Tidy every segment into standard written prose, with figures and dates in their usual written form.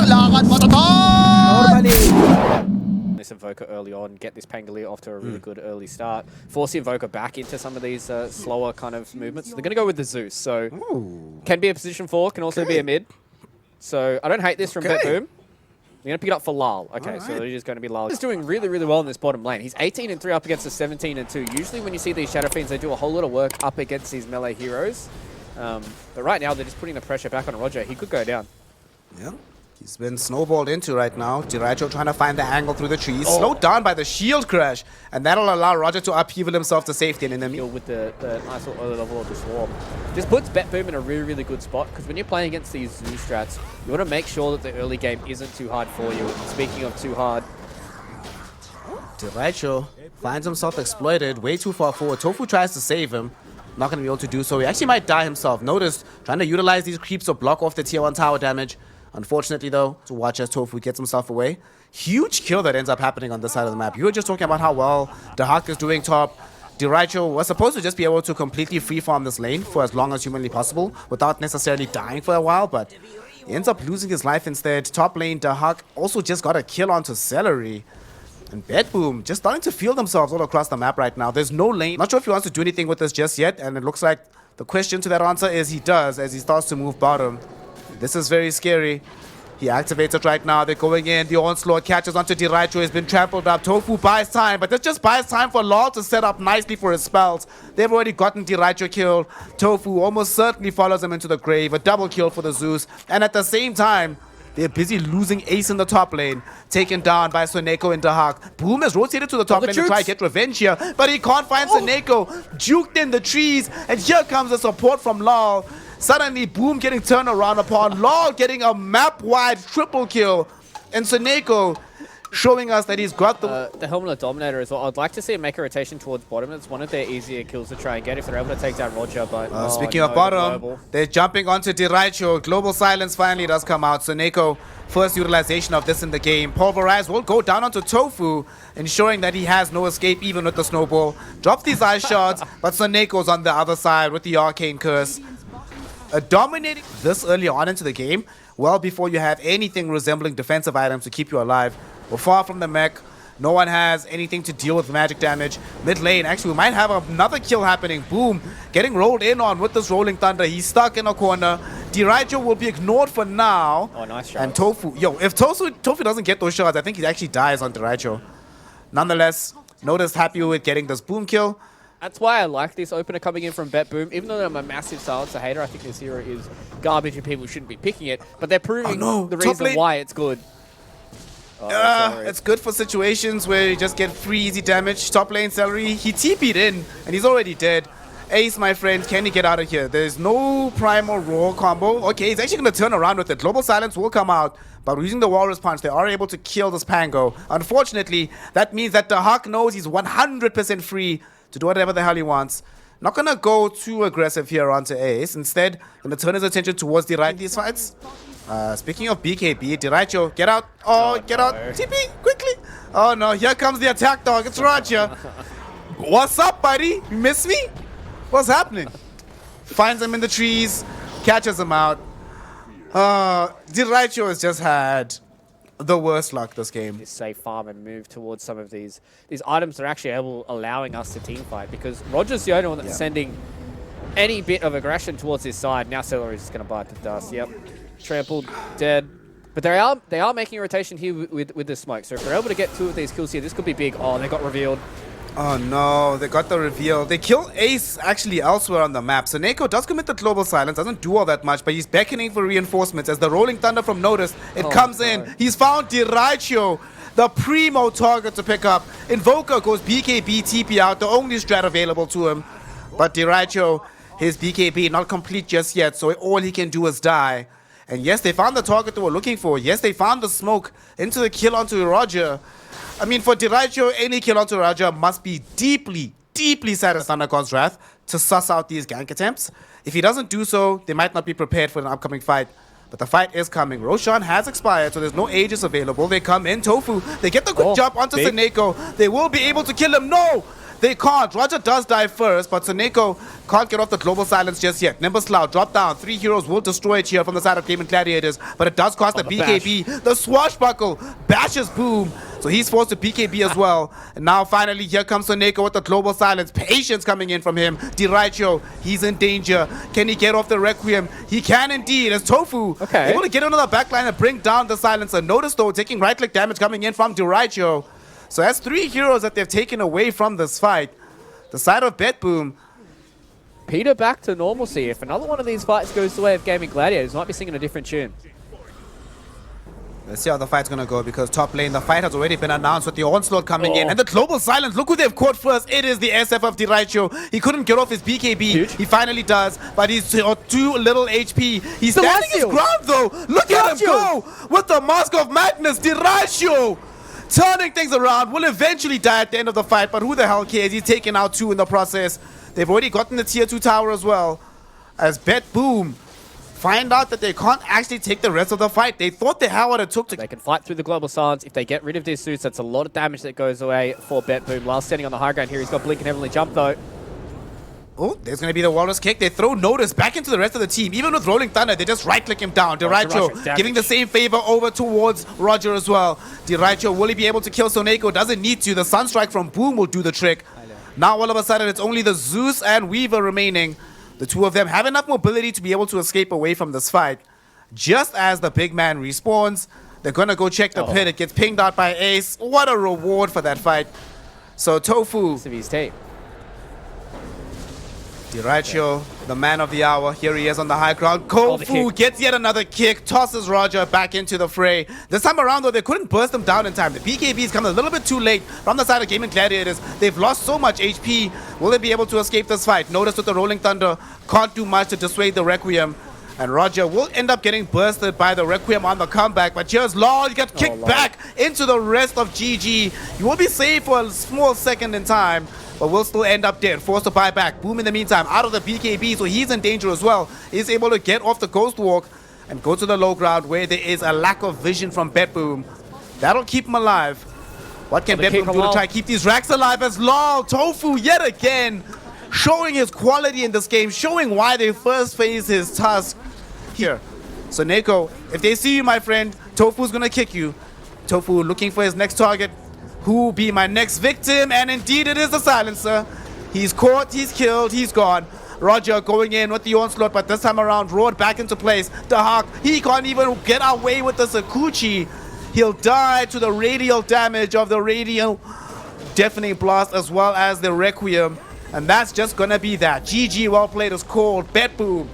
Kailangan matatag! Normally. This Invoker early on, get this Pangolier off to a really good early start. Force the Invoker back into some of these slower kind of movements. They're going to go with the Zeus, so can be a position 4, can also be a mid. So I don't hate this from BetBoom. They're going to pick it up for Lal. Okay, so they're just going to be Lal. He's doing really, really well in this bottom lane. He's 18-3 up against the 17-2. Usually when you see these Shadow Fiends, they do a whole lot of work up against these melee heroes. But right now, they're just putting the pressure back on Roger. He could go down. Yeah. He's been snowballed into right now. Diracho trying to find the angle through the trees. Slowed down by the shield crash. And that'll allow Roger to upheaval himself to safety and enemy. With the nice little early level of the Swarm. Just puts BetBoom in a really, really good spot. Because when you're playing against these Zoo strats, you want to make sure that the early game isn't too hard for you. And speaking of too hard, Diracho finds himself exploited way too far forward. Tofu tries to save him. Not going to be able to do so. He actually might die himself. Notice, trying to utilize these creeps to block off the tier 1 tower damage. Unfortunately, though, to watch as Tofu gets himself away. Huge kill that ends up happening on this side of the map. You were just talking about how well the Hawk is doing top. Diracho was supposed to just be able to completely free farm this lane for as long as humanly possible without necessarily dying for a while, but he ends up losing his life instead. Top lane, the Hawk also just got a kill onto Celery. And BetBoom just starting to feel themselves all across the map right now. There's no lane. Not sure if he wants to do anything with this just yet, and it looks like the question to that answer is he does as he starts to move bottom. This is very scary. He activates it right now. They're going in. The onslaught catches onto Diracho. He's been trampled up. Tofu buys time, but this just buys time for Lal to set up nicely for his spells. They've already gotten Diracho killed. Tofu almost certainly follows him into the grave. A double kill for the Zeus. And at the same time, they're busy losing Ace in the top lane. Taken down by Soneko and Dahak. Boom has rotated to the top lane to try to get revenge here. But he can't find Soneko. Juked in the trees. And here comes the support from Lal. Suddenly, Boom getting turned around upon. Lal getting a map-wide triple kill. And Soneko showing us that he's got the Helmet of Dominator as well. I'd like to see him make a rotation towards bottom. It's one of their easier kills to try and get if they're able to take down Roger. But speaking of bottom, they're jumping onto Diracho. Global Silence finally does come out. Soneko, first utilization of this in the game. Pulverize will go down onto Tofu, ensuring that he has no escape even with the snowball. Drops these ice shards, but Soneko's on the other side with the Arcane Curse. Dominating this early on into the game, well before you have anything resembling defensive items to keep you alive. We're far from the mech. No one has anything to deal with magic damage. Mid lane, actually, we might have another kill happening. Boom, getting rolled in on with this Rolling Thunder. He's stuck in a corner. Diracho will be ignored for now. Oh, nice shot. And Tofu, if Tofu doesn't get those shots, I think he actually dies on Diracho. Nonetheless, Notice happy with getting this boom kill. That's why I like this opener coming in from BetBoom. Even though I'm a massive silencer hater, I think this hero is garbage and people shouldn't be picking it. But they're proving the reason why it's good. It's good for situations where you just get free easy damage. Top lane Celery, he TP'd in and he's already dead. Ace, my friend, can he get out of here? There's no Primal Roar combo. Okay, he's actually going to turn around with it. Global Silence will come out, but using the Walrus Punch, they are able to kill this Pango. Unfortunately, that means that the Hawk knows he's 100% free to do whatever the hell he wants. Not going to go too aggressive here onto Ace. Instead, going to turn his attention towards the right these fights. Speaking of BKB, Diracho, get out. Oh, get out. TP, quickly. Oh, no, here comes the attack dog. It's Roger. What's up, buddy? You miss me? What's happening? Finds him in the trees, catches him out. Diracho has just had the worst luck this game. This safe farm and move towards some of these items that are actually allowing us to team fight, because Roger's the only one that's sending any bit of aggression towards his side. Now Celery's just going to bite the dust. Yep, trampled, dead. But they are making a rotation here with the smoke. So if they're able to get 2 of these kills here, this could be big. Oh, they got revealed. Oh no, they got the reveal. They kill Ace actually elsewhere on the map. So Neko does commit the Global Silence, doesn't do all that much, but he's beckoning for reinforcements as the Rolling Thunder from Notice, it comes in. He's found Diracho, the primo target to pick up. Invoker goes BKB, TP out, the only strat available to him. But Diracho, his BKB not complete just yet, so all he can do is die. And yes, they found the target they were looking for. Yes, they found the smoke into the kill onto Roger. I mean, for Diracho, any kill onto Roger must be deeply, deeply satisfied under God's wrath to suss out these gank attempts. If he doesn't do so, they might not be prepared for an upcoming fight. But the fight is coming. Roshan has expired, so there's no Aegis available. They come in, Tofu. They get the quick jump onto Soneko. They will be able to kill him. No! They can't. Roger does die first, but Soneko can't get off the global silence just yet. Nimble Slough drop down. 3 heroes will destroy it here from the side of Gaimin Gladiators, but it does cost the BKB. The swashbuckle bashes Boom, so he's forced to BKB as well. And now finally here comes Soneko with the global silence. Patience coming in from him. Diraicho, he's in danger. Can he get off the Requiem? He can indeed, as Tofu able to get into the backline and bring down the silencer. Notice though, taking right-click damage coming in from Diraicho. So that's 3 heroes that they've taken away from this fight. The side of BetBoom. Peter back to normalcy. If another one of these fights goes the way of Gaimin Gladiators, might be singing a different tune. Let's see how the fight's gonna go, because top lane, the fight has already been announced with the onslaught coming in. And the global silence, look who they've caught first. It is the SF of Diraicho. He couldn't get off his BKB. Huge. He finally does, but he's too little HP. He's standing his ground though. Look at him go with the Mask of Madness. Diraicho turning things around, will eventually die at the end of the fight, but who the hell cares? He's taken out 2 in the process. They've already gotten the tier 2 tower as well. As BetBoom find out that they can't actually take the rest of the fight. They thought they had what it took to... They can fight through the global silence. If they get rid of these suits, that's a lot of damage that goes away for BetBoom. While standing on the high ground here, he's got Blink and Heavenly Jump though. Oh, there's going to be the Walrus kick. They throw Notice back into the rest of the team. Even with Rolling Thunder, they just right-click him down. Diraicho giving the same favor over towards Roger as well. Diraicho, will he be able to kill Soneko? Doesn't need to. The Sunstrike from Boom will do the trick. Now all of a sudden, it's only the Zeus and Weaver remaining. The 2 of them have enough mobility to be able to escape away from this fight. Just as the big man respawns, they're going to go check the pit. It gets pinged out by Ace. What a reward for that fight. So Tofu... Diraicho, the man of the hour. Here he is on the high ground. Kofu gets yet another kick, tosses Roger back into the fray. This time around, though, they couldn't burst him down in time. The BKB's come a little bit too late from the side of Gaimin Gladiators. They've lost so much HP. Will they be able to escape this fight? Notice with the Rolling Thunder, can't do much to dissuade the Requiem. And Roger will end up getting bursted by the Requiem on the comeback. But here's Law. He got kicked back into the rest of GG. He will be safe for a small second in time, but will still end up dead, forced to buy back. Boom in the meantime, out of the BKB, so he's in danger as well. He's able to get off the Ghost Walk and go to the low ground where there is a lack of vision from BetBoom. That'll keep him alive. What can BetBoom do to try to keep these racks alive as LOL? Tofu yet again showing his quality in this game, showing why they first faced his task here. So Neko, if they see you, my friend, Tofu's gonna kick you. Tofu looking for his next target. Who will be my next victim? And indeed it is the silencer. He's caught, he's killed, he's gone. Roger going in with the onslaught, but this time around roared back into place. The Hawk, he can't even get away with the Sakuchi. He'll die to the radial damage of the radial deafening blast as well as the Requiem. And that's just gonna be that. GG, well played is called. BetBoom.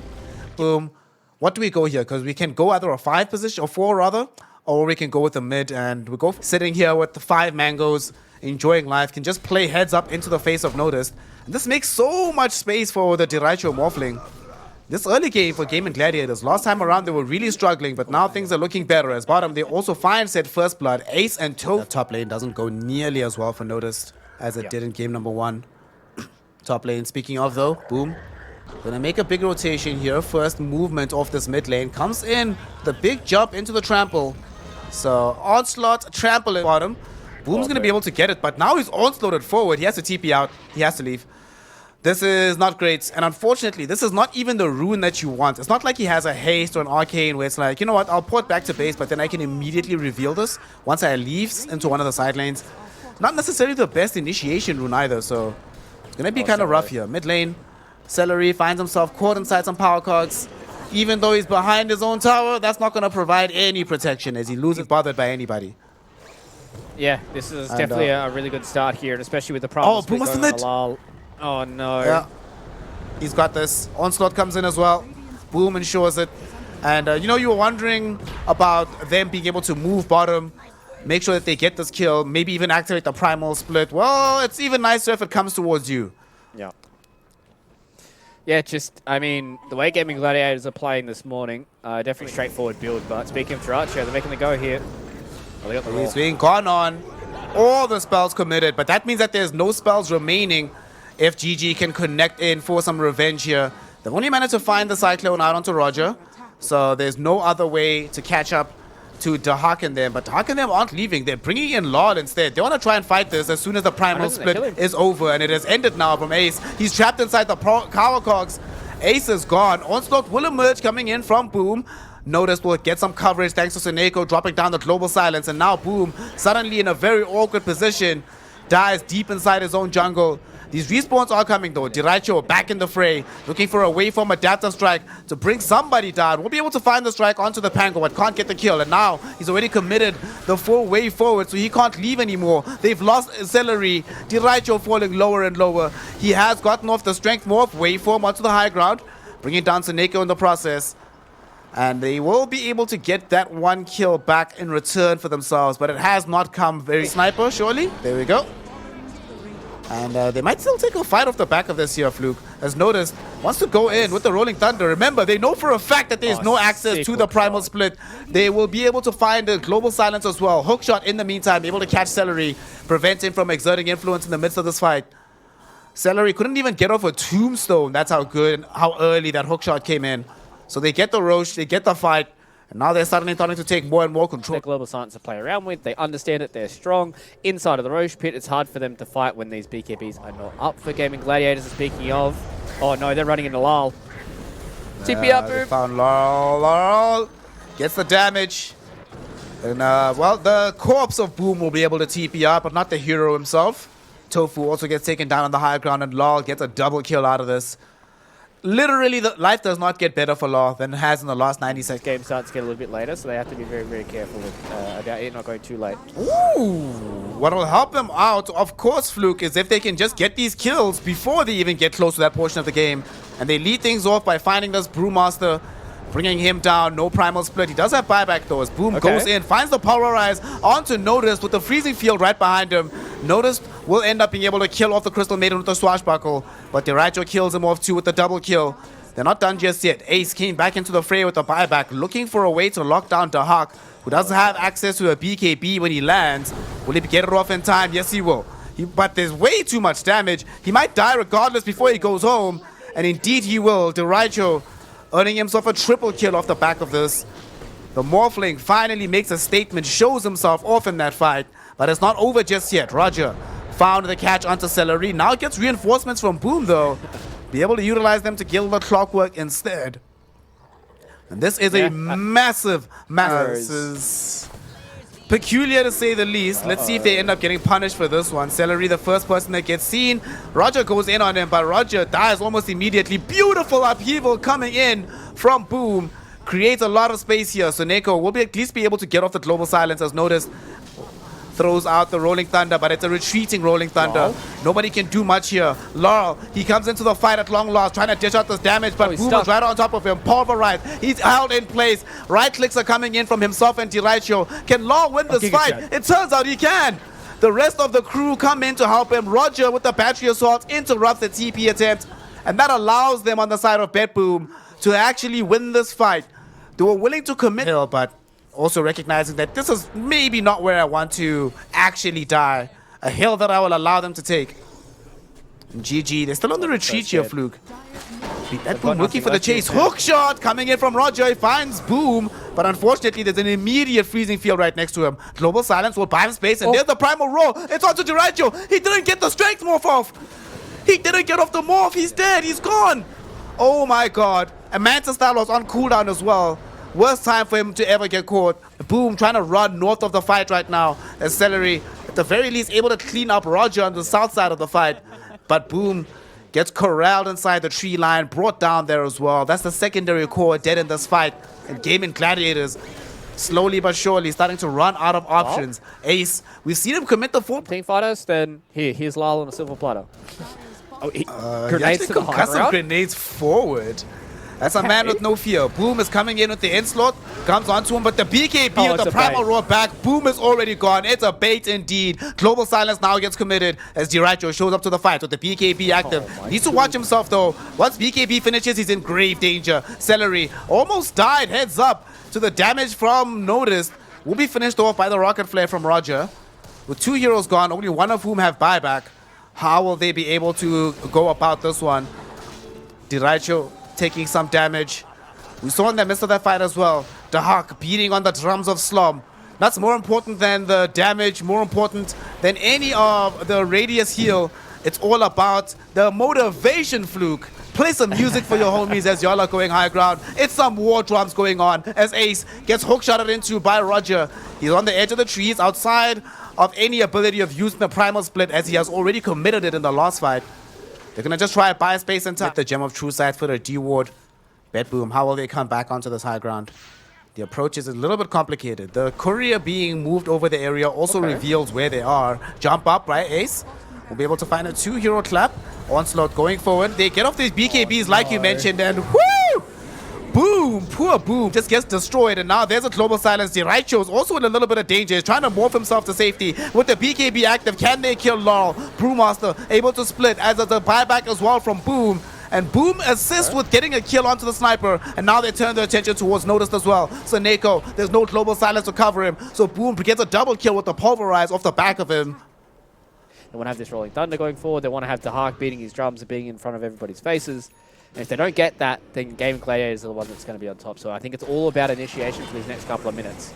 Boom. What do we go here? Because we can go either a 5 position, or 4 rather, or we can go with the mid, and we go sitting here with the 5 mangoes, enjoying life, can just play heads up into the face of Notice. And this makes so much space for the Diraicho Morphling. This early game for Gaimin Gladiators, last time around they were really struggling, but now things are looking better. As bottom, they also find said first blood. Ace and Toe. The top lane doesn't go nearly as well for Notice as it did in game number 1. Top lane, speaking of though, Boom. Gonna make a big rotation here. First movement off this mid lane. Comes in, the big jump into the trample. So, onslaught, trample at bottom. Boom's gonna be able to get it, but now he's onslaughted forward. He has to TP out. He has to leave. This is not great, and unfortunately, this is not even the rune that you want. It's not like he has a haste or an arcane where it's like, you know what, I'll port back to base, but then I can immediately reveal this once I leave into one of the side lanes. Not necessarily the best initiation rune either, so it's gonna be kind of rough here. Mid lane, Celery finds himself caught inside some power cogs. Even though he's behind his own tower, that's not gonna provide any protection as he loses bothered by anybody. Yeah, this is definitely a really good start here, and especially with the problems. Oh, Boom must have. Oh no. Yeah. He's got this. Onslaught comes in as well. Boom ensures it. And you know, you were wondering about them being able to move bottom, make sure that they get this kill, maybe even activate the primal split. Well, it's even nicer if it comes towards you. Yeah. Yeah, just, I mean, the way Gaimin Gladiators are playing this morning, definitely straightforward build, but speaking of Diraicho, they're making the go here. Well, they got the He's being gone on. All the spells committed, but that means that there's no spells remaining if GG can connect in for some revenge here. They've only managed to find the Cyclone out onto Roger, so there's no other way to catch up to Dahak and them, but Dahak and them aren't leaving. They're bringing in Lord instead. They want to try and fight this as soon as the primal split is over, and it has ended now from Ace. He's trapped inside the Power Cogs. Ace is gone. Onslaught will emerge coming in from Boom. Notice will get some coverage thanks to Seneko dropping down the global silence, and now Boom suddenly in a very awkward position, dies deep inside his own jungle. These respawns are coming though. Diracho back in the fray, looking for a waveform adapter strike to bring somebody down. We'll be able to find the strike onto the Pango, but can't get the kill. And now he's already committed the full way forward, so he can't leave anymore. They've lost Celery. Diracho falling lower and lower. He has gotten off the strength morph waveform onto the high ground, bringing down Seneko in the process. And they will be able to get that one kill back in return for themselves, but it has not come very sniper, surely. There we go. And they might still take a fight off the back of this here. Fluke has noticed, wants to go in with the Rolling Thunder. Remember, they know for a fact that there's no access to the Primal Split. They will be able to find the Global Silence as well. Hookshot in the meantime, able to catch Celery, prevent him from exerting influence in the midst of this fight. Celery couldn't even get off a Tombstone. That's how good and how early that hookshot came in. So they get the Roche, they get the fight. And now they're suddenly starting to take more and more control. They're global silence to play around with. They understand it. They're strong. Inside of the Roche pit, it's hard for them to fight when these BKBs are not up for Gaimin Gladiators. Speaking of, oh no, they're running into Lal. TP up, They found Laurel. Laurel gets the damage. And, well, the corpse of Boom will be able to TP up, but not the hero himself. Tofu also gets taken down on the high ground, and Laurel gets a double kill out of this. Literally, the life does not get better for Law than it has in the last 90 seconds. Game starts to get a little bit later, so they have to be very, very careful with, about it not going too late. Ooh, what will help them out, of course, Fluke, is if they can just get these kills before they even get close to that portion of the game. And they lead things off by finding this Brewmaster, bringing him down. No Primal Split. He does have buyback, though, as Boom goes in, finds the Polarize onto Notice with the Freezing Field right behind him. Notice will end up being able to kill off the Crystal Maiden with the Swashbuckle, but Diracho kills him off too with the double kill. They're not done just yet. Ace came back into the fray with the buyback, looking for a way to lock down Dahak, who doesn't have access to a BKB when he lands. Will he get it off in time? Yes, he will. But there's way too much damage. He might die regardless before he goes home, and indeed he will. Diracho earning himself a triple kill off the back of this. The Morphling finally makes a statement, shows himself off in that fight, but it's not over just yet. Roger found the catch onto Celery. Now gets reinforcements from Boom, though. Be able to utilize them to kill the Clockwork instead. And this is a massive, this is peculiar to say the least. Let's see if they end up getting punished for this one. Celery, the first person that gets seen. Roger goes in on him, but Roger dies almost immediately. Beautiful upheaval coming in from Boom. Creates a lot of space here. So Neko will at least be able to get off the Global Silence, as noticed. Throws out the Rolling Thunder, but it's a retreating Rolling Thunder. Nobody can do much here. Laurel, he comes into the fight at long last, trying to dish out this damage, but Boom is right on top of him. Pulverized. He's held in place. Right clicks are coming in from himself and Diracho. Can Laurel win this fight? It turns out he can. The rest of the crew come in to help him. Roger with the battery assault interrupts the TP attempt, and that allows them on the side of BetBoom to actually win this fight. They were willing to commit, but also recognizing that this is maybe not where I want to actually die. A hill that I will allow them to take. And GG, they're still on the retreat here, Fluke. BetBoom looking for the chase. Hook shot coming in from Roger. He finds Boom, but unfortunately there's an immediate freezing field right next to him. Global Silence will buy him space, and there's the Primal Roar. It's onto Diracho. He didn't get the strength morph off. He didn't get off the morph. He's dead. He's gone. Oh my god. And Mantis Style was on cooldown as well. Worst time for him to ever get caught. Boom trying to run north of the fight right now. As Celery, at the very least, able to clean up Roger on the south side of the fight. But Boom gets corralled inside the tree line, brought down there as well. That's the secondary core dead in this fight. And Gaimin Gladiators, slowly but surely, starting to run out of options. Ace, we've seen him commit the 14 fighters, then here's Lal on a silver platter. Oh, grenades to the high ground? Grenades forward. That's a man with no fear. Boom is coming in with the onslaught, comes onto him, but the BKB with the Primal Roar back. Boom is already gone. It's a bait indeed. Global Silence now gets committed as Diracho shows up to the fight with the BKB active. Needs to watch himself though. Once BKB finishes, he's in grave danger. Celery almost died. Heads up to the damage from Notice. Will be finished off by the Rocket Flare from Roger. With 2 heroes gone, only one of whom have buyback. How will they be able to go about this one? Diracho taking some damage. We saw in the midst of that fight as well. The Hawk beating on the drums of Slum. That's more important than the damage, more important than any of the radius heal. It's all about the motivation, Fluke. Play some music for your homies as y'all are going high ground. It's some war drums going on as Ace gets hookshotted into by Roger. He's on the edge of the trees outside of any ability of using the primal split as he has already committed it in the last fight. They're going to just try to buy space and tap the Gem of True Sight for the D-Ward. BetBoom, how will they come back onto this high ground? The approach is a little bit complicated. The courier being moved over the area also reveals where they are. Jump up, right, Ace? We'll be able to find a 2-hero clap. Onslaught going forward. They get off these BKBs like you mentioned, and whoo! Boom! Poor Boom just gets destroyed, and now there's a global silence. The Raicho is also in a little bit of danger. He's trying to morph himself to safety. With the BKB active, can they kill Laurel? Brewmaster able to split as there's a buyback as well from Boom. And Boom assists with getting a kill onto the sniper. And now they turn their attention towards Noticed as well. So Neko, there's no global silence to cover him. So Boom gets a double kill with the Pulverize off the back of him. They want to have this Rolling Thunder going forward. They want to have the Hawk beating his drums and being in front of everybody's faces. And if they don't get that, then Gaimin Gladiators are the one that's going to be on top. So I think it's all about initiation for these next couple of minutes.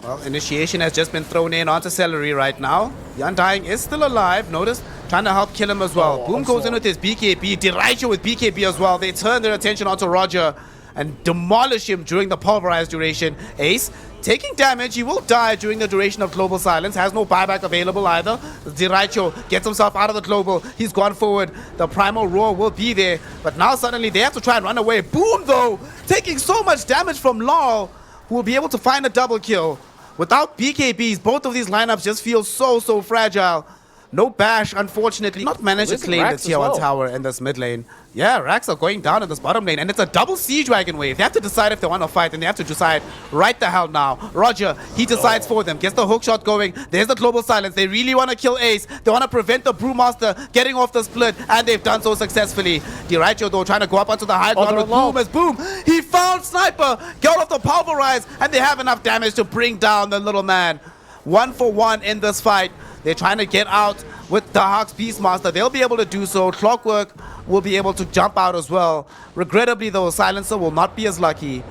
Well, initiation has just been thrown in onto Celery right now. The Undying is still alive. Notice, trying to help kill him as well. Boom goes in with his BKB. Deraiju with BKB as well. They turn their attention onto Roger and demolish him during the pulverized duration. Ace taking damage. He will die during the duration of Global Silence. Has no buyback available either. Deraiju gets himself out of the Global. He's gone forward. The Primal Roar will be there. But now suddenly they have to try and run away. Boom, though, taking so much damage from Laurel, who will be able to find a double kill. Without BKBs, both of these lineups just feel so fragile. No Bash, unfortunately. Not managed to claim the tier 1 tower in this mid lane. Yeah, Racks are going down in this bottom lane, and it's a double Siege Dragon wave. They have to decide if they want to fight, and they have to decide right the hell now. Roger, he decides for them, gets the hook shot going. There's the Global Silence. They really want to kill Ace. They want to prevent the Brewmaster getting off the split, and they've done so successfully. Deraiju, though, trying to go up onto the high ground with Boom as Boom. He found Sniper, got off the Pulverize, and they have enough damage to bring down the little man. 1 for 1 in this fight. They're trying to get out with the Hawks Beastmaster. They'll be able to do so. Clockwork will be able to jump out as well. Regrettably, though, Silencer will not be as lucky.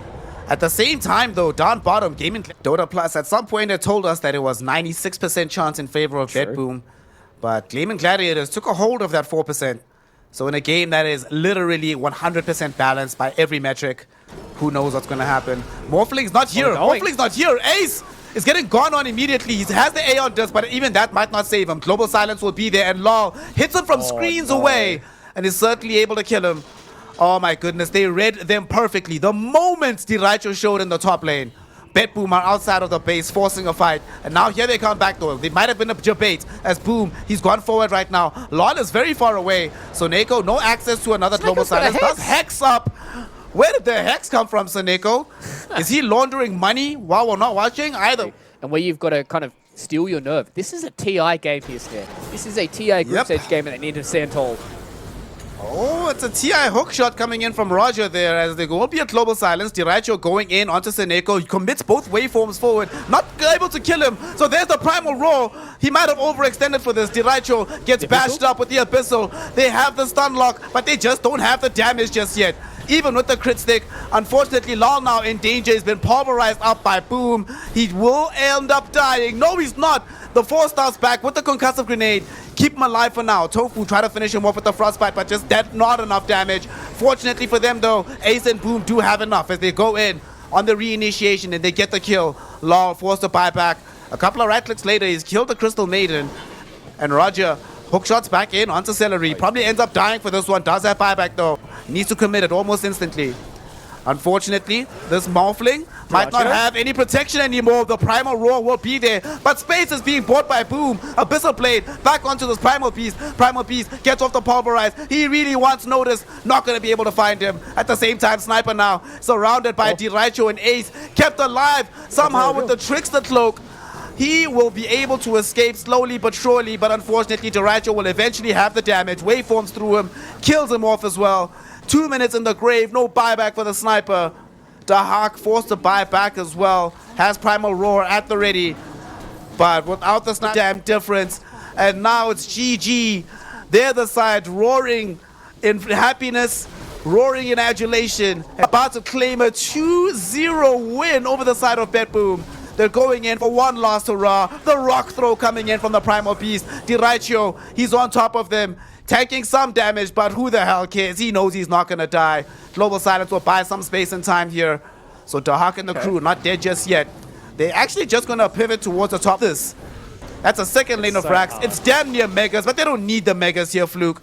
At the same time, though, down bottom, Gaimin Dota Plus, at some point it told us that it was 96% chance in favor of BetBoom. But Gaimin Gladiators took a hold of that 4%. So in a game that is literally 100% balanced by every metric, who knows what's going to happen. Morphling's not here. Morphling's not here. Ace is getting gone on immediately. He has the A on disc, but even that might not save him. Global Silence will be there, and Law hits him from screens away, and is certainly able to kill him. Oh my goodness, they read them perfectly. The moment Deraiju showed in the top lane, BetBoom are outside of the base, forcing a fight. And now here they come back, though. They might have been a debate as Boom, he's gone forward right now. Law is very far away, so Neko, no access to another Global Silence. Does Hex up. Where did the Hex come from, Saneko? Is he laundering money while we're not watching? Either. And where you've got to kind of steal your nerve. This is a TI game here, Snare. This is a TI group stage game, and they need to stand tall. Oh, it's a TI hook shot coming in from Roger there as there will be a Global Silence. Deraiju going in onto Saneko. He commits both waveforms forward. Not able to kill him. So there's the Primal Roar. He might have overextended for this. Deraiju gets bashed up with the Abyssal. They have the stun lock, but they just don't have the damage just yet. Even with the crit stick, unfortunately, Lal now in danger. He's been pulverized up by Boom. He will end up dying. No, he's not. The 4-star's back with the concussive grenade. Keep him alive for now. Tofu try to finish him off with the frostbite, but just that not enough damage. Fortunately for them, though, Ace and Boom do have enough as they go in on the reinitiation and they get the kill. Lal forced to buy back. A couple of right clicks later, he's killed the Crystal Maiden. And Roger hookshots back in onto Celery. Probably ends up dying for this one. Does have buyback, though. Needs to commit it almost instantly. Unfortunately, this Morphling might not have any protection anymore. The Primal Roar will be there, but space is being bought by Boom. Abyssal Blade back onto this Primal Beast. Primal Beast gets off the Pulverize. He really wants Notice. Not going to be able to find him. At the same time, Sniper now surrounded by Deraiju and Ace. Kept alive somehow with the Trickster Cloak. He will be able to escape slowly but surely, but unfortunately, Deraiju will eventually have the damage. Waveforms through him, kills him off as well. 2 minutes in the grave, no buyback for the Sniper. The Hawk forced to buy back as well. Has Primal Roar at the ready, but without the damn difference. And now it's GG. They're the side roaring in happiness, roaring in adulation, about to claim a 2-0 win over the side of BetBoom. They're going in for one last hurrah. The rock throw coming in from the Primal Beast. Diraicho, he's on top of them, taking some damage, but who the hell cares? He knows he's not gonna die. Global Silence will buy some space and time here. So Dahak and the crew, not dead just yet. They're actually just gonna pivot towards the top of this. That's a second lane of racks. It's damn near megas, but they don't need the megas here, Fluke.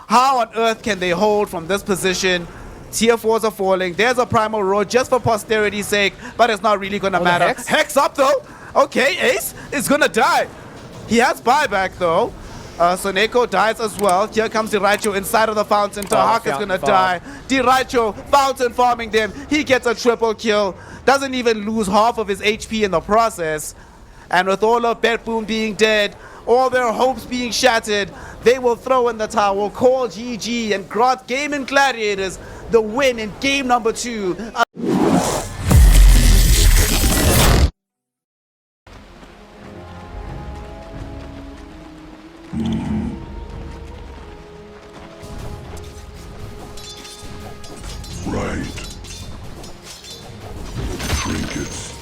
How on earth can they hold from this position? Tier 4s are falling. There's a Primal Roar just for posterity's sake, but it's not really gonna matter. Hex up though. Okay, Ace is gonna die. He has buyback though. Soneko dies as well. Here comes Diraicho inside of the fountain. Dahak is gonna die. Diraicho fountain farming them. He gets a triple kill. Doesn't even lose half of his HP in the process. And with all of BetBoom being dead, all their hopes being shattered, they will throw in the towel, call GG, and grant Gaimin Gladiators the win in game number 2. Right. Trinkets.